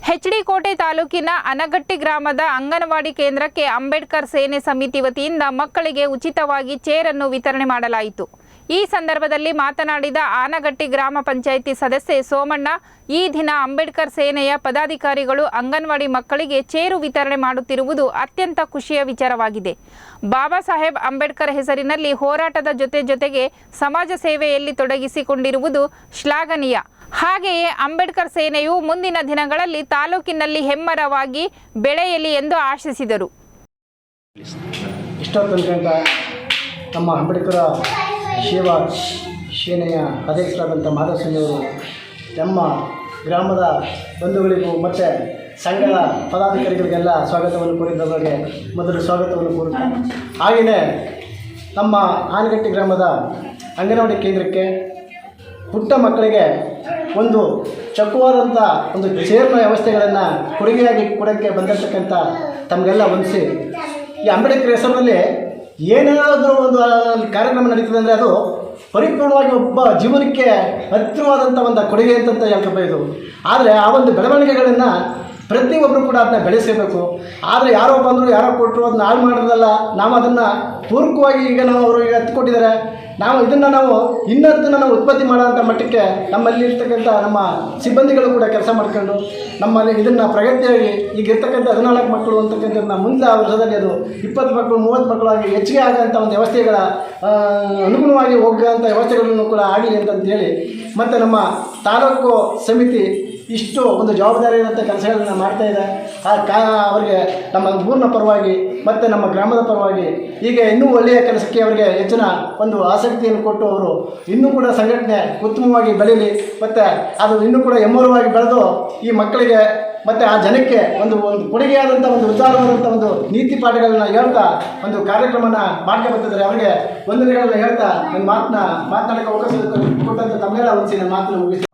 HD. ಕೋಟೆ ತಾಲೂಕಿನ ಅನಗಟ್ಟಿ ಗ್ರಾಮದ ಅಂಗನವಾಡಿ ಕೇಂದ್ರಕ್ಕೆ ಅಂಬೇಡ್ಕರ್ ಸೇನೆ ಸಮಿತಿ ವತಿಯಿಂದ ಮಕ್ಕಳಿಗೆ ಉಚಿತವಾಗಿ ಚೇರ್ ಅನ್ನು ವಿತರಣೆ ಮಾಡಲಾಯಿತು. ಈ ಸಂದರ್ಭದಲ್ಲಿ ಮಾತನಾಡಿದ ಆನಗಟ್ಟಿ ಗ್ರಾಮ ಪಂಚಾಯಿತಿ ಸದಸ್ಯೆ ಸೋಮಣ್ಣ, ಈ ದಿನ ಅಂಬೇಡ್ಕರ್ ಸೇನೆಯ ಪದಾಧಿಕಾರಿಗಳು ಅಂಗನವಾಡಿ ಮಕ್ಕಳಿಗೆ ಚೇರು ವಿತರಣೆ ಮಾಡುತ್ತಿರುವುದು ಅತ್ಯಂತ ಖುಷಿಯ ವಿಚಾರವಾಗಿದೆ. ಬಾಬಾ ಸಾಹೇಬ್ ಅಂಬೇಡ್ಕರ್ ಹೆಸರಿನಲ್ಲಿ ಹೋರಾಟದ ಜೊತೆಗೆ ಸಮಾಜ ಸೇವೆಯಲ್ಲಿ ತೊಡಗಿಸಿಕೊಂಡಿರುವುದು ಶ್ಲಾಘನೀಯ. ಹಾಗೆಯೇ ಅಂಬೇಡ್ಕರ್ ಸೇನೆಯು ಮುಂದಿನ ದಿನಗಳಲ್ಲಿ ತಾಲೂಕಿನಲ್ಲಿ ಹೆಮ್ಮರವಾಗಿ ಬೆಳೆಯಲಿ ಎಂದು ಆಶಿಸಿದರು. ನಮ್ಮ ಅಂಬೇಡ್ಕರ ಸೇವಾ ಸೇನೆಯ ಅಧ್ಯಕ್ಷರಾದಂಥ ಮಾಧವಸ್ವಾಮಿಯವರು ನಮ್ಮ ಗ್ರಾಮದ ಬಂಧುಗಳಿಗೂ ಮತ್ತು ಸಂಘದ ಪದಾಧಿಕಾರಿಗಳಿಗೆಲ್ಲ ಸ್ವಾಗತವನ್ನು ಕೋರಿದ್ದವರಿಗೆ ಮೊದಲು ಸ್ವಾಗತವನ್ನು ಕೋರುತ್ತಾರೆ. ಹಾಗೆಯೇ ನಮ್ಮ ಆನಗಟ್ಟಿ ಗ್ರಾಮದ ಅಂಗನವಾಡಿ ಕೇಂದ್ರಕ್ಕೆ ಪುಟ್ಟ ಮಕ್ಕಳಿಗೆ ಒಂದು ಚೊಕ್ಕವಾದಂಥ ಒಂದು ಚೇರ್ನ ವ್ಯವಸ್ಥೆಗಳನ್ನು ಕೊಡುಗೆಯಾಗಿ ಕೊಡೋಕ್ಕೆ ಬಂದಿರತಕ್ಕಂಥ ತಮಗೆಲ್ಲ ವಂದಿಸಿ, ಈ ಅಂಬೇಡ್ಕರ್ ಹೆಸರಿನಲ್ಲಿ ಏನಾದರೂ ಒಂದು ಕಾರ್ಯಕ್ರಮ ನಡೀತದೆ ಅಂದರೆ ಅದು ಪರಿಪೂರ್ಣವಾಗಿ ಒಬ್ಬ ಜೀವನಕ್ಕೆ ಹತ್ತಿರವಾದಂಥ ಒಂದು ಕೊಡುಗೆ ಅಂತ ಹೇಳ್ಕೊಬೋದು. ಆದರೆ ಆ ಒಂದು ಬೆಳವಣಿಗೆಗಳನ್ನು ಪ್ರತಿಯೊಬ್ಬರು ಕೂಡ ಅದನ್ನ ಬೆಳೆಸಬೇಕು. ಆದರೆ ಯಾರೋ ಬಂದರು ಯಾರೋ ಕೊಟ್ಟರು ಅದನ್ನ ಹಾಳು ಮಾಡೋದಲ್ಲ. ನಾವು ಅದನ್ನು ಪೂರ್ವಕವಾಗಿ ಈಗ ನಾವು ಅವರು ಈಗ ಹತ್ಕೊಟ್ಟಿದ್ದಾರೆ, ನಾವು ಇದನ್ನು ನಾವು ಇನ್ನೊಂದನ್ನು ನಾವು ಉತ್ಪತ್ತಿ ಮಾಡೋಂಥ ಮಟ್ಟಕ್ಕೆ ನಮ್ಮಲ್ಲಿ ಇರ್ತಕ್ಕಂಥ ನಮ್ಮ ಸಿಬ್ಬಂದಿಗಳು ಕೂಡ ಕೆಲಸ ಮಾಡ್ಕೊಂಡು ನಮ್ಮಲ್ಲಿ ಇದನ್ನು ಪ್ರಗತಿಯಾಗಿ ಈಗ ಇರ್ತಕ್ಕಂಥ 14 ಮಕ್ಕಳು ಅಂತಕ್ಕಂಥದ್ದನ್ನ ಮುಂದೆ ವರ್ಷದಲ್ಲಿ ಅದು 20 ಮಕ್ಕಳು 30 ಮಕ್ಕಳಾಗಿ ಹೆಚ್ಚಿಗೆ ಆಗೋಂಥ ಒಂದು ವ್ಯವಸ್ಥೆಗಳ ಅನುಗುಣವಾಗಿ ಹೋಗೋಂಥ ವ್ಯವಸ್ಥೆಗಳನ್ನು ಕೂಡ ಆಗಲಿ ಅಂತಂತೇಳಿ, ಮತ್ತು ನಮ್ಮ ತಾಲೂಕು ಸಮಿತಿ ಇಷ್ಟು ಒಂದು ಜವಾಬ್ದಾರಿಯಾದಂಥ ಕೆಲಸಗಳನ್ನು ಮಾಡ್ತಾಯಿದೆ. ಅವರಿಗೆ ನಮ್ಮ ಊರಿನ ಪರವಾಗಿ ಮತ್ತು ನಮ್ಮ ಗ್ರಾಮದ ಪರವಾಗಿ ಈಗ ಇನ್ನೂ ಒಳ್ಳೆಯ ಕೆಲಸಕ್ಕೆ ಅವರಿಗೆ ಹೆಚ್ಚಿನ ಒಂದು ಆಸಕ್ತಿಯನ್ನು ಕೊಟ್ಟು ಅವರು ಇನ್ನೂ ಕೂಡ ಸಂಘಟನೆ ಉತ್ತಮವಾಗಿ ಬೆಳೀಲಿ, ಮತ್ತು ಅದು ಇನ್ನೂ ಕೂಡ ಹೆಮ್ಮರವಾಗಿ ಬೆಳೆದು ಈ ಮಕ್ಕಳಿಗೆ ಮತ್ತು ಆ ಜನಕ್ಕೆ ಒಂದು ಕೊಡುಗೆಯಾದಂಥ ಒಂದು ಉದಾರವಾದಂಥ ಒಂದು ನೀತಿ ಪಾಠಗಳನ್ನ ಹೇಳ್ತಾ ಒಂದು ಕಾರ್ಯಕ್ರಮನ ಮಾಡ್ಕೊಬರ್ತಿದ್ದಾರೆ. ಅವರಿಗೆ ವಂದನೆಗಳನ್ನ ಹೇಳ್ತಾ ನನ್ನ ಮಾತನಾಡೋಕ್ಕೆ ಅವಕಾಶ ಕೊಟ್ಟಂಥ ತಮಗೆಲ್ಲ ಒಂದು ಮಾತನ್ನು ಮುಗಿಸಿ